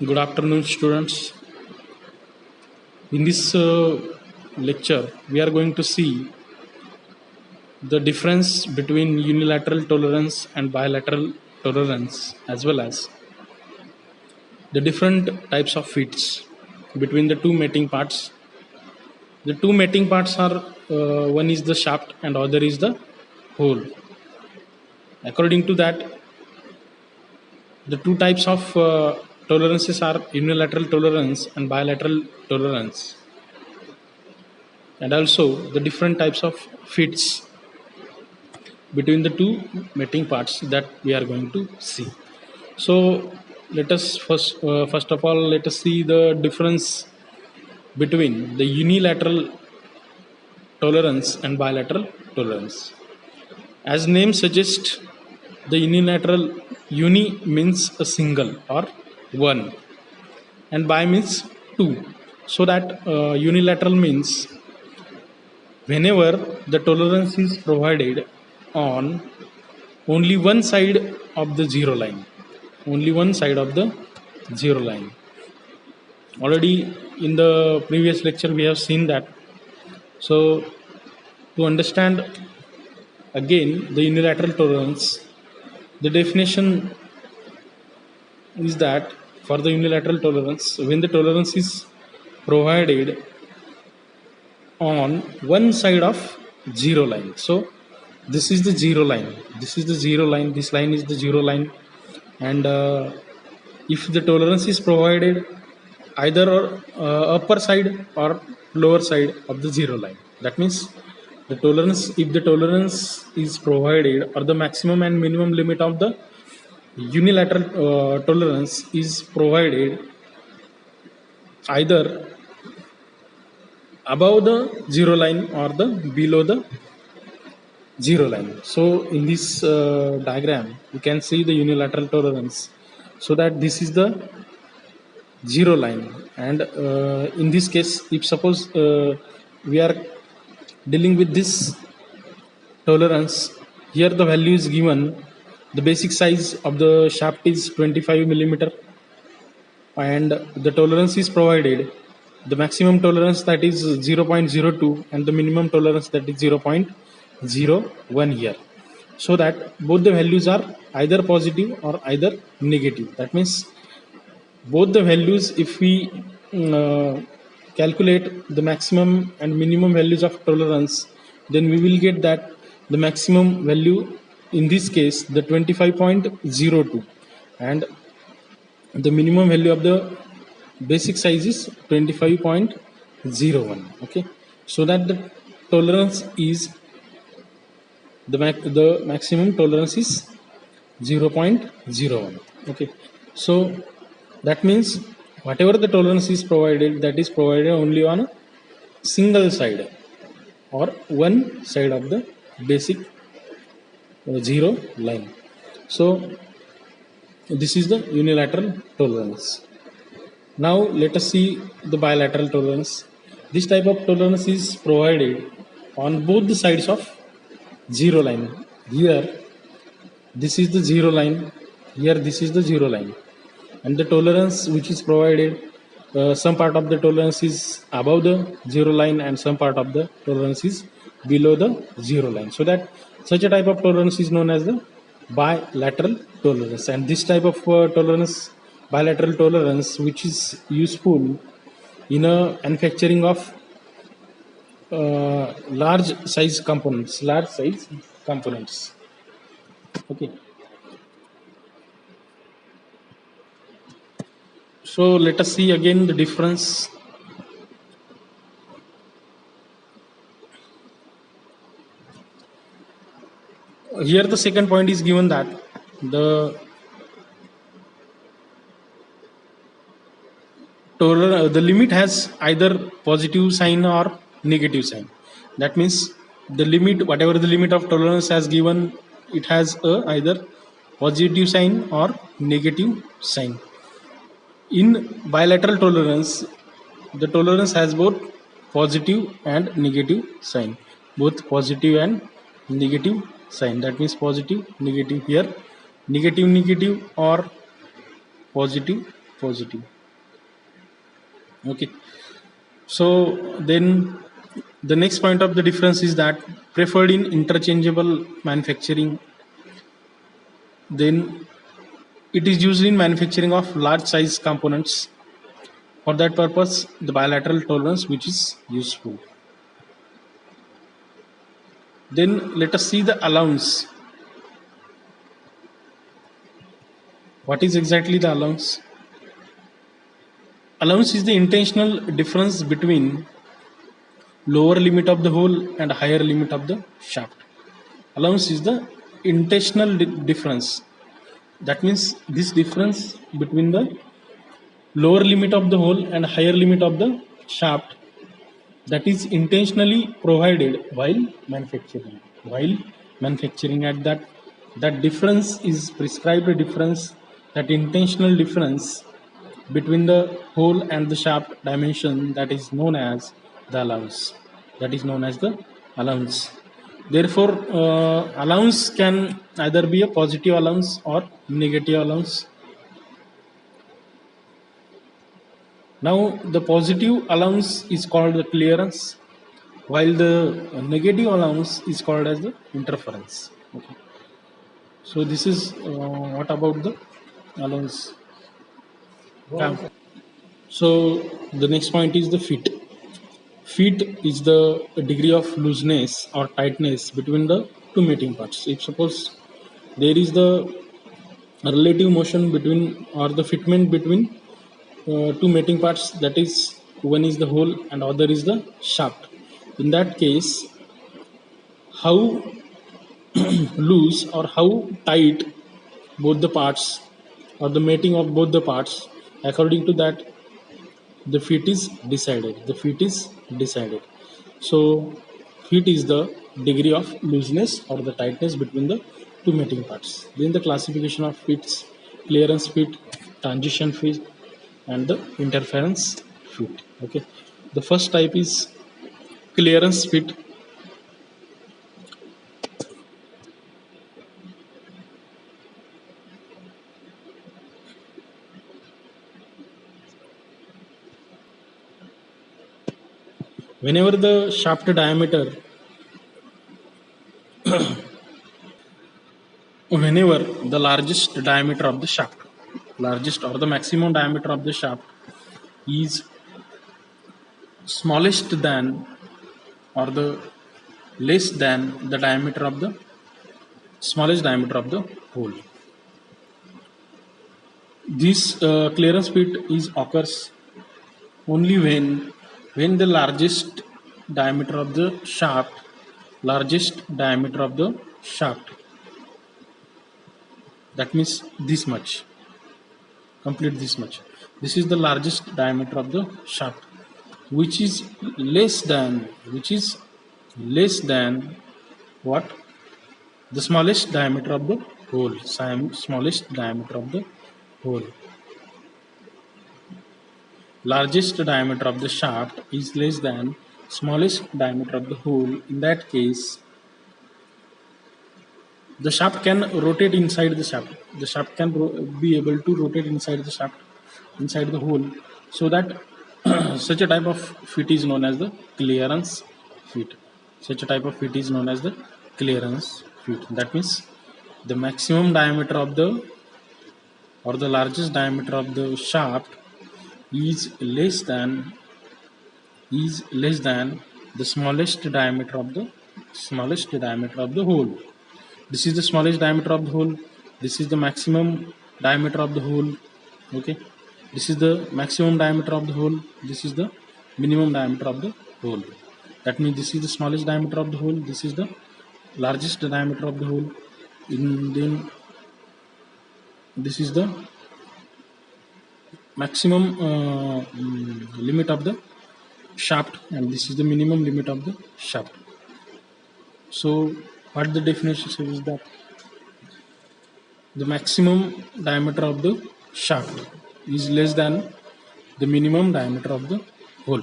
Good afternoon, students. In this lecture, we are going to see the difference between unilateral tolerance and bilateral tolerance, as well as the different types of fits between the two mating parts. The two mating parts are one is the shaft and other is the hole. According to that, the two types of tolerances are unilateral tolerance and bilateral tolerance, and also the different types of fits between the two mating parts that we are going to see. So let us first of all, let us see the difference between the unilateral tolerance and bilateral tolerance. As name suggests, the unilateral, uni means a single or one, and bi means two. So that unilateral means whenever the tolerance is provided on only one side of the zero line, only one side of the zero line. Already in the previous lecture we have seen that. So to understand again the unilateral tolerance, the definition is that for the unilateral tolerance, when the tolerance is provided on one side of zero line. So this is the zero line, this is the zero line, this line is the zero line, and if the tolerance is provided either upper side or lower side of the zero line, that means the tolerance, if the tolerance is provided or the maximum and minimum limit of the unilateral tolerance is provided either above the zero line or the below the zero line. So in this diagram you can see the unilateral tolerance, so that this is the zero line, and in this case, if suppose we are dealing with this tolerance, here the value is given, the basic size of the shaft is 25 millimeter, and the tolerance is provided, the maximum tolerance that is 0.02 and the minimum tolerance that is 0.01 here, so that both the values are either positive or either negative. That means both the values, if we calculate the maximum and minimum values of tolerance, then we will get that the maximum value in this case the 25.02, and the minimum value of the basic size is 25.01. Okay, so that the tolerance is the maximum tolerance is 0.01. Okay, so that means whatever the tolerance is provided, that is provided only on a single side or one side of the basic zero line. So this is the unilateral tolerance. Now let us see the bilateral tolerance. This type of tolerance is provided on both the sides of zero line. Here this is the zero line, here this is the zero line, and the tolerance which is provided, some part of the tolerance is above the zero line and some part of the tolerance is below the zero line, so that such a type of tolerance is known as the bilateral tolerance. And this type of tolerance, bilateral tolerance, which is useful in a manufacturing of large size components. Okay, so let us see again the difference. Here the second point is given that the the limit has either positive sign or negative sign. That means the limit, whatever the limit of tolerance has given, it has either positive sign or negative sign. In bilateral tolerance, the tolerance has both positive and negative sign, both positive and negative sign. That means positive, negative. Here negative, negative, or positive, positive. Okay, so then the next point of the difference is that preferred in interchangeable manufacturing, then it is used in manufacturing of large size components. For that purpose, the bilateral tolerance which is useful. Then let us see the allowance. What is exactly the allowance? Allowance is the intentional difference between lower limit of the hole and higher limit of the shaft. Allowance is the intentional difference. That means this difference between the lower limit of the hole and higher limit of the shaft, that is intentionally provided while manufacturing. While manufacturing, at that difference is prescribed difference, that intentional difference between the hole and the shaft dimension, that is known as the allowance. That is known as the allowance. Therefore, allowance can either be a positive allowance or negative allowance. Now, the positive allowance is called the clearance, while the negative allowance is called as the interference. Okay. So this is what about the allowance. So the next point is the fit. Fit is the degree of looseness or tightness between the two mating parts. If suppose there is the relative motion between or the fitment between two mating parts, that is one is the hole and other is the shaft. In that case, how loose or how tight both the parts or the mating of both the parts, according to that the fit is decided. So fit is the degree of looseness or the tightness between the two mating parts. Then the classification of fits: clearance fit, transition fit, and the interference fit. Okay, the first type is clearance fit. Whenever the shaft diameter whenever the largest diameter of the shaft, largest or the maximum diameter of the shaft is smallest than or the less than the diameter of the smallest diameter of the hole, this clearance fit is occurs only when the largest diameter of the shaft, that means this much, complete this much, this is the largest diameter of the shaft, which is less than what, the smallest diameter of the hole, smallest diameter of the hole. Largest diameter of the shaft is less than smallest diameter of the hole. In that case, the shaft can rotate inside the shaft. The shaft can be able to rotate inside the shaft, inside the hole, so that such a type of fit is known as the clearance fit. Such a type of fit is known as the clearance fit. That means the maximum diameter of the or the largest diameter of the shaft is less than the smallest diameter of the hole. This is the smallest diameter of the hole. This is the maximum diameter of the hole. Okay, this is the maximum diameter of the hole. This is the minimum diameter of the hole. That means this is the smallest diameter of the hole. This is the largest diameter of the hole. Then this is the maximum limit of the shaft, and this is the minimum limit of the shaft. So what the definition says is that the maximum diameter of the shaft is less than the minimum diameter of the hole.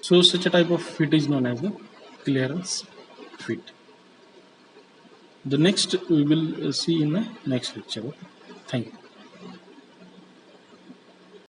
So such a type of fit is known as the clearance fit. The next we will see in the next lecture. Thank you.